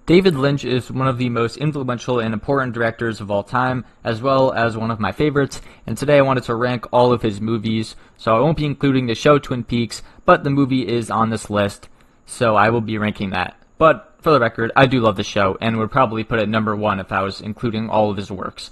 David Lynch is one of the most influential and important directors of all time, as well as one of my favorites, and today I wanted to rank all of his movies, so I won't be including the show Twin Peaks, but the movie is on this list, so I will be ranking that. But, for the record, I do love the show, and would probably put it number 1 if I was including all of his works.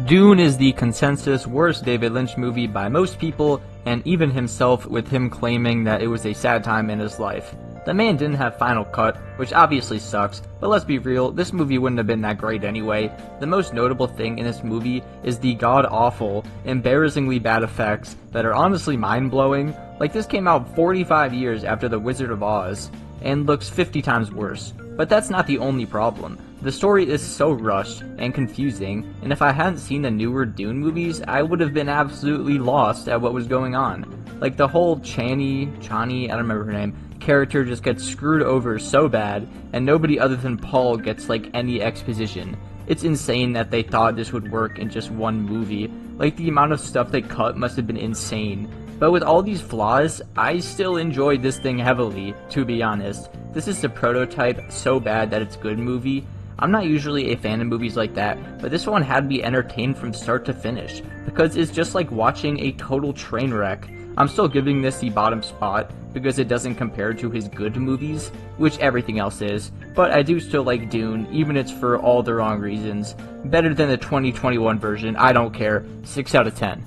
Dune is the consensus worst David Lynch movie by most people, and even himself, with him claiming that it was a sad time in his life. The man didn't have Final Cut, which obviously sucks, but let's be real, this movie wouldn't have been that great anyway. The most notable thing in this movie is the god-awful, embarrassingly bad effects that are honestly mind-blowing. Like, this came out 45 years after The Wizard of Oz, and looks 50 times worse. But that's not the only problem. The story is so rushed and confusing, and if I hadn't seen the newer Dune movies, I would have been absolutely lost at what was going on. Like, the whole Chani, I don't remember her name, character just gets screwed over so bad, and nobody other than Paul gets, like, any exposition. It's insane that they thought this would work in just one movie. Like, the amount of stuff they cut must have been insane. But with all these flaws, I still enjoyed this thing heavily, to be honest. This is the prototype so bad that it's good movie. I'm not usually a fan of movies like that, but this one had me entertained from start to finish, because it's just like watching a total train wreck. I'm still giving this the bottom spot, because it doesn't compare to his good movies, which everything else is, but I do still like Dune, even if it's for all the wrong reasons. Better than the 2021 version, I don't care, 6 out of 10.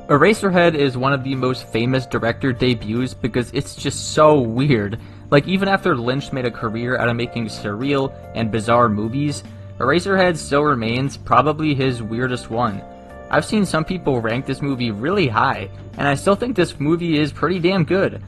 Eraserhead is one of the most famous director debuts because it's just so weird. Like, even after Lynch made a career out of making surreal and bizarre movies, Eraserhead still remains probably his weirdest one. I've seen some people rank this movie really high, and I still think this movie is pretty damn good.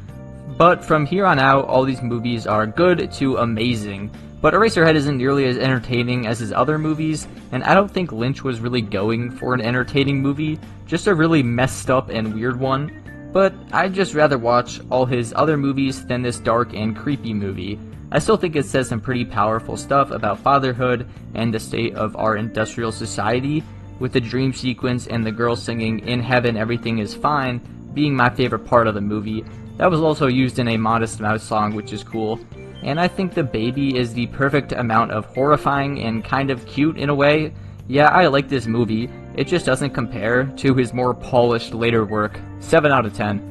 But from here on out, all these movies are good to amazing. But Eraserhead isn't nearly as entertaining as his other movies, and I don't think Lynch was really going for an entertaining movie, just a really messed up and weird one. But I'd just rather watch all his other movies than this dark and creepy movie. I still think it says some pretty powerful stuff about fatherhood and the state of our industrial society, with the dream sequence and the girl singing "In Heaven Everything Is Fine" being my favorite part of the movie. That was also used in a Modest Mouse song, which is cool. And I think the baby is the perfect amount of horrifying and kind of cute in a way. Yeah, I like this movie, it just doesn't compare to his more polished later work. 7 out of 10.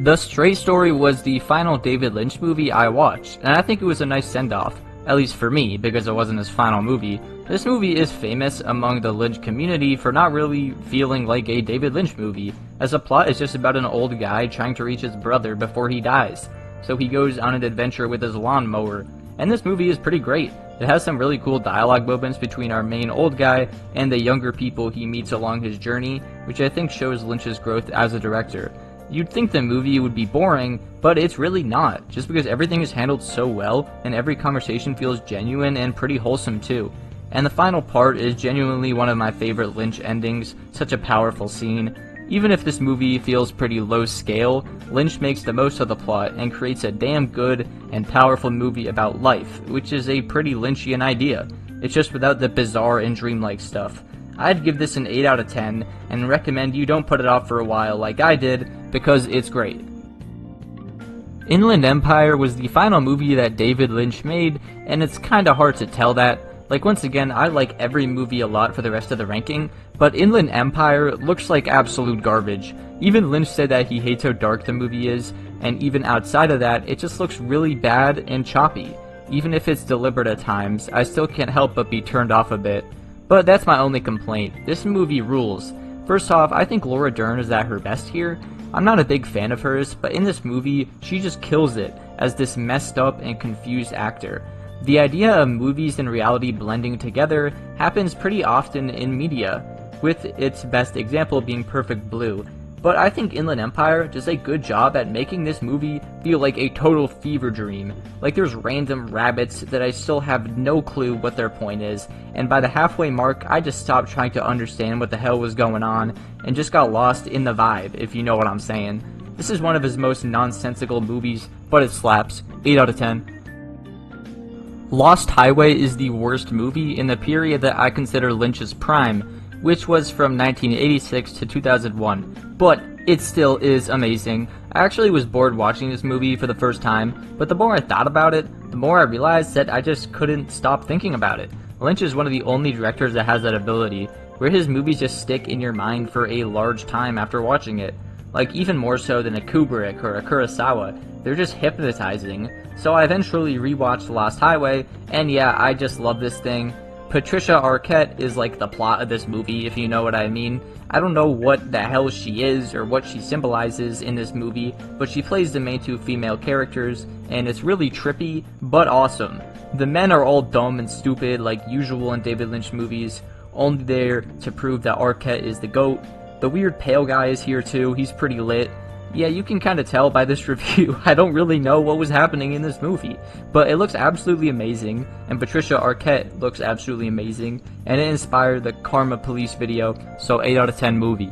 The Straight Story was the final David Lynch movie I watched, and I think it was a nice send-off. At least for me, because it wasn't his final movie. This movie is famous among the Lynch community for not really feeling like a David Lynch movie, as the plot is just about an old guy trying to reach his brother before he dies. So he goes on an adventure with his lawnmower, and this movie is pretty great. It has some really cool dialogue moments between our main old guy and the younger people he meets along his journey, which I think shows Lynch's growth as a director. You'd think the movie would be boring, but it's really not, just because everything is handled so well, and every conversation feels genuine and pretty wholesome too. And the final part is genuinely one of my favorite Lynch endings, such a powerful scene. Even if this movie feels pretty low scale, Lynch makes the most of the plot and creates a damn good and powerful movie about life, which is a pretty Lynchian idea. It's just without the bizarre and dreamlike stuff. I'd give this an 8 out of 10, and recommend you don't put it off for a while like I did, because it's great. Inland Empire was the final movie that David Lynch made, and it's kinda hard to tell that. Like, once again, I like every movie a lot for the rest of the ranking, but Inland Empire looks like absolute garbage. Even Lynch said that he hates how dark the movie is, and even outside of that, it just looks really bad and choppy. Even if it's deliberate at times, I still can't help but be turned off a bit. But that's my only complaint. This movie rules. First off, I think Laura Dern is at her best here. I'm not a big fan of hers, but in this movie, she just kills it as this messed up and confused actor. The idea of movies and reality blending together happens pretty often in media, with its best example being Perfect Blue. But I think Inland Empire does a good job at making this movie feel like a total fever dream. Like, there's random rabbits that I still have no clue what their point is, and by the halfway mark, I just stopped trying to understand what the hell was going on, and just got lost in the vibe, if you know what I'm saying. This is one of his most nonsensical movies, but it slaps. 8 out of 10. Lost Highway is the worst movie in the period that I consider Lynch's prime, which was from 1986 to 2001, but It still is amazing. I actually was bored watching this movie for the first time, but the more I thought about it, the more I realized that I just couldn't stop thinking about it. Lynch is one of the only directors that has that ability, where his movies just stick in your mind for a large time after watching it. Like, even more so than a Kubrick or a Kurosawa, they're just hypnotizing. So I eventually rewatched The Lost Highway, and yeah, I just love this thing. Patricia Arquette is like the plot of this movie, if you know what I mean. I don't know what the hell she is or what she symbolizes in this movie, but she plays the main two female characters, and it's really trippy, but awesome. The men are all dumb and stupid like usual in David Lynch movies, only there to prove that Arquette is the GOAT. The weird pale guy is here too, he's pretty lit. Yeah, you can kind of tell by this review, I don't really know what was happening in this movie, but it looks absolutely amazing, and Patricia Arquette looks absolutely amazing, and it inspired the Karma Police video, so 8 out of 10 movie.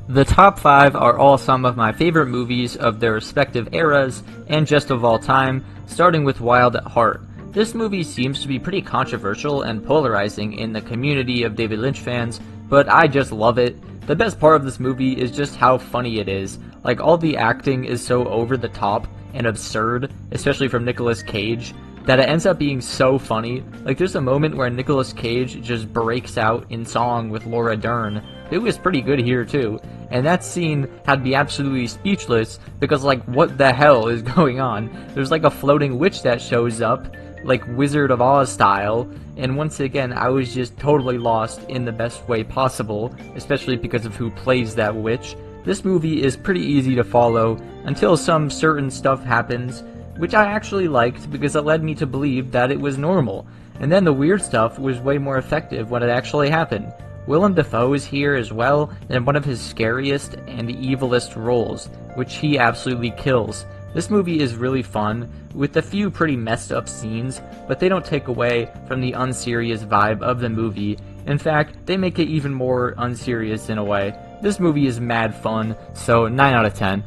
The top 5 are all some of my favorite movies of their respective eras, and just of all time, starting with Wild at Heart. This movie seems to be pretty controversial and polarizing in the community of David Lynch fans, but I just love it. The best part of this movie is just how funny it is. Like, all the acting is so over the top and absurd, especially from Nicolas Cage, that it ends up being so funny. Like, there's a moment where Nicolas Cage just breaks out in song with Laura Dern. It was pretty good here too, and that scene had me absolutely speechless, because like, what the hell is going on? There's like a floating witch that shows up, like Wizard of Oz style, and once again I was just totally lost in the best way possible, especially because of who plays that witch. This movie is pretty easy to follow until some certain stuff happens, which I actually liked because it led me to believe that it was normal, and then the weird stuff was way more effective when it actually happened. Willem Dafoe is here as well in one of his scariest and evilest roles, which he absolutely kills. This movie is really fun, with a few pretty messed up scenes, but they don't take away from the unserious vibe of the movie. In fact, they make it even more unserious in a way. This movie is mad fun, so 9 out of 10.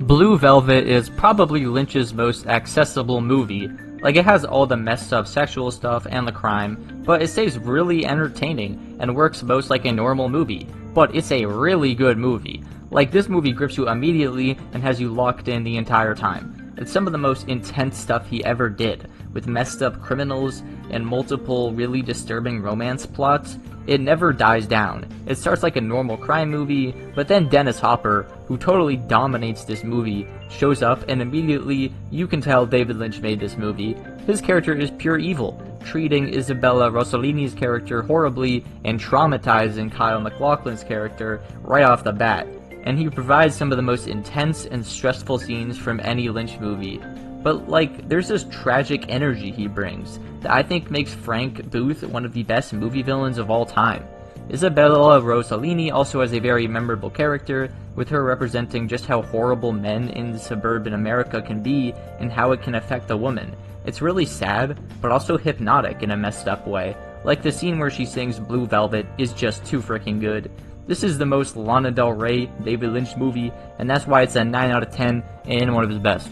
Blue Velvet is probably Lynch's most accessible movie. Like, it has all the messed up sexual stuff and the crime, but it stays really entertaining and works most like a normal movie. But it's a really good movie. Like, this movie grips you immediately and has you locked in the entire time. It's some of the most intense stuff he ever did, with messed up criminals and multiple really disturbing romance plots. It never dies down. It starts like a normal crime movie, but then Dennis Hopper, who totally dominates this movie, shows up, and immediately you can tell David Lynch made this movie. His character is pure evil, treating Isabella Rossellini's character horribly and traumatizing Kyle MacLachlan's character right off the bat. And he provides some of the most intense and stressful scenes from any Lynch movie. But, like, there's this tragic energy he brings that I think makes Frank Booth one of the best movie villains of all time. Isabella Rossellini also has a very memorable character, with her representing just how horrible men in suburban America can be and how it can affect a woman. It's really sad, but also hypnotic in a messed up way. Like, the scene where she sings Blue Velvet is just too freaking good. This is the most Lana Del Rey David Lynch movie, and that's why it's a 9 out of 10 and one of his best.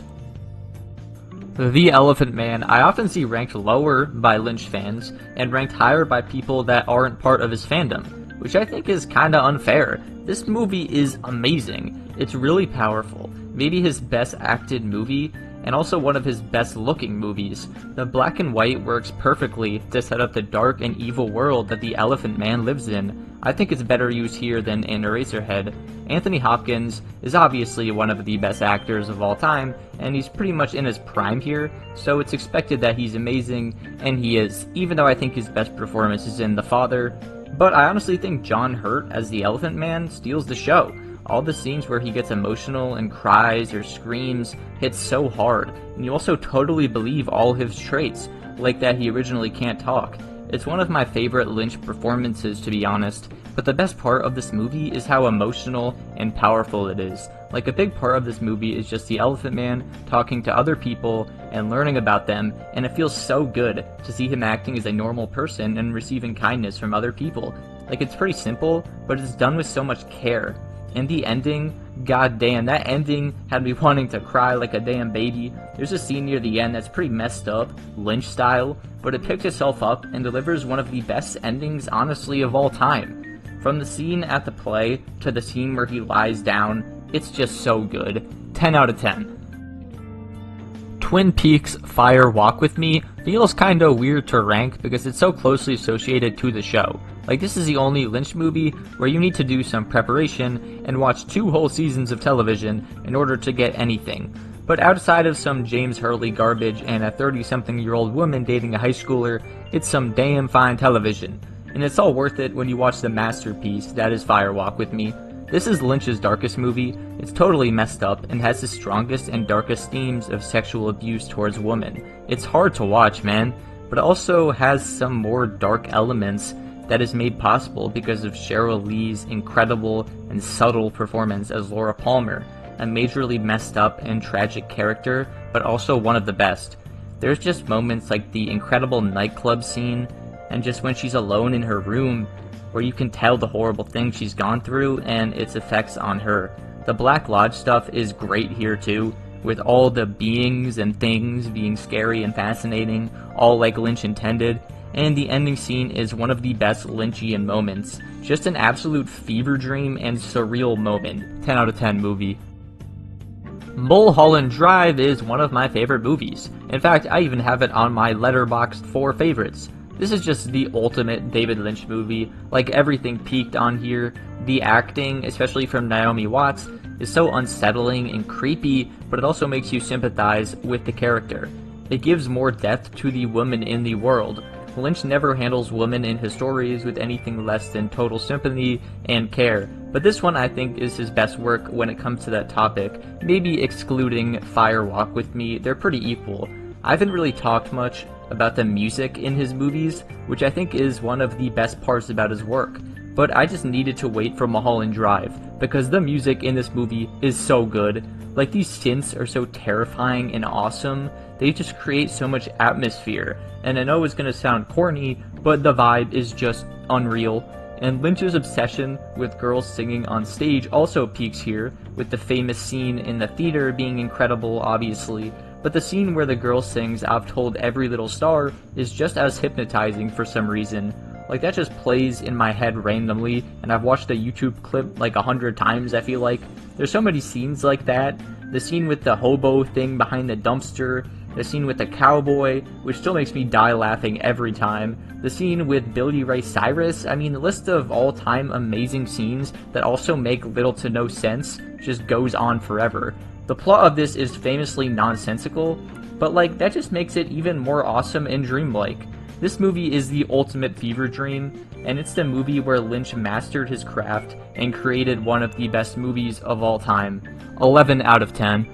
The Elephant Man I often see ranked lower by Lynch fans, and ranked higher by people that aren't part of his fandom, which I think is kinda unfair. This movie is amazing. It's really powerful, maybe his best acted movie, and also one of his best looking movies. The black and white works perfectly to set up the dark and evil world that the Elephant Man lives in. I think it's better used here than in Eraserhead. Anthony Hopkins is obviously one of the best actors of all time, and he's pretty much in his prime here, so it's expected that he's amazing, and he is, even though I think his best performance is in The Father. But I honestly think John Hurt as the Elephant Man steals the show. All the scenes where he gets emotional and cries or screams hit so hard, and you also totally believe all his traits, like that he originally can't talk. It's one of my favorite Lynch performances, to be honest, but the best part of this movie is how emotional and powerful it is. Like, a big part of this movie is just the Elephant Man talking to other people and learning about them, and it feels so good to see him acting as a normal person and receiving kindness from other people. Like, it's pretty simple, but it's done with so much care. And the ending, god damn, that ending had me wanting to cry like a damn baby. There's a scene near the end that's pretty messed up, Lynch style, but it picks itself up and delivers one of the best endings, honestly, of all time. From the scene at the play to the scene where he lies down, it's just so good. 10 out of 10. Twin Peaks Fire Walk With Me feels kinda weird to rank because it's so closely associated to the show. Like, this is the only Lynch movie where you need to do some preparation and watch 2 whole seasons of television in order to get anything. But outside of some James Hurley garbage and a 30-something-year-old woman dating a high schooler, it's some damn fine television. And it's all worth it when you watch the masterpiece that is Fire Walk With Me. This is Lynch's darkest movie. It's totally messed up and has the strongest and darkest themes of sexual abuse towards women. It's hard to watch, man, but it also has some more dark elements that is made possible because of Cheryl Lee's incredible and subtle performance as Laura Palmer, a majorly messed up and tragic character, but also one of the best. There's just moments like the incredible nightclub scene, and just when she's alone in her room, where you can tell the horrible things she's gone through and its effects on her. The Black Lodge stuff is great here too, with all the beings and things being scary and fascinating, all like Lynch intended, and the ending scene is one of the best Lynchian moments. Just an absolute fever dream and surreal moment. 10 out of 10 movie. Mahalland Drive is one of my favorite movies. In fact, I even have it on my Letterboxd for favorites. This is just the ultimate David Lynch movie. Like, everything peaked on here. The acting, especially from Naomi Watts, is so unsettling and creepy, but it also makes you sympathize with the character. It gives more depth to the woman in the world. Lynch never handles women in his stories with anything less than total sympathy and care, but this one I think is his best work when it comes to that topic. Maybe excluding Fire Walk With Me, they're pretty equal. I haven't really talked much about the music in his movies, which I think is one of the best parts about his work, but I just needed to wait for Mahalland Drive, because the music in this movie is so good. Like, these synths are so terrifying and awesome, they just create so much atmosphere, and I know it's gonna sound corny, but the vibe is just unreal. And Lynch's obsession with girls singing on stage also peaks here, with the famous scene in the theater being incredible, obviously, but the scene where the girl sings "I've Told Every Little Star" is just as hypnotizing for some reason. Like, that just plays in my head randomly, and I've watched the YouTube clip like 100 times, I feel like. There's so many scenes like that. The scene with the hobo thing behind the dumpster, the scene with the cowboy, which still makes me die laughing every time, the scene with Billy Ray Cyrus. I mean, the list of all-time amazing scenes that also make little to no sense just goes on forever. The plot of this is famously nonsensical, but like, that just makes it even more awesome and dreamlike. This movie is the ultimate fever dream, and it's the movie where Lynch mastered his craft and created one of the best movies of all time. 11 out of 10.